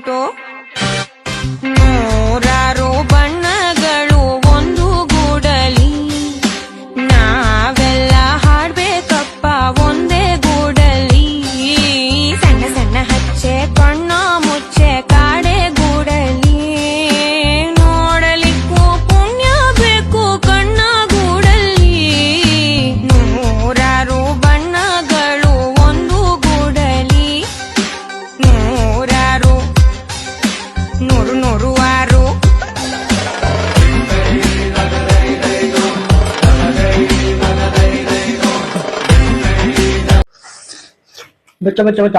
ಉಂಟು ನೂರಾರು ಬಣ್ಣಗಳು ಒಂದು ಗೂಡಲಿ ನಾವೆಲ್ಲ ಹಾಡ್ಬೇಕಪ್ಪ ಒಂದೇ ಗೂಡಲಿ ಸಣ್ಣ ಸಣ್ಣ ಹಚ್ಚೆ ಕಣ್ಣ ಮುಚ್ಚೆ ಕಾಡೆ ಗೂಡಲಿ ನೋಡಲಿಕ್ಕೂ ಪುಣ್ಯ ಬೇಕು ಕಣ್ಣ ಗೂಡಲಿ ನೂರಾರು ಬಣ್ಣಗಳು ಒಂದು ಗೂಡಲಿ ನೂರಾರು ನೂರು ನೂರು ಆರು ಬಚ್ಚ ಬಚ್ಚ ಬಚ್ಚ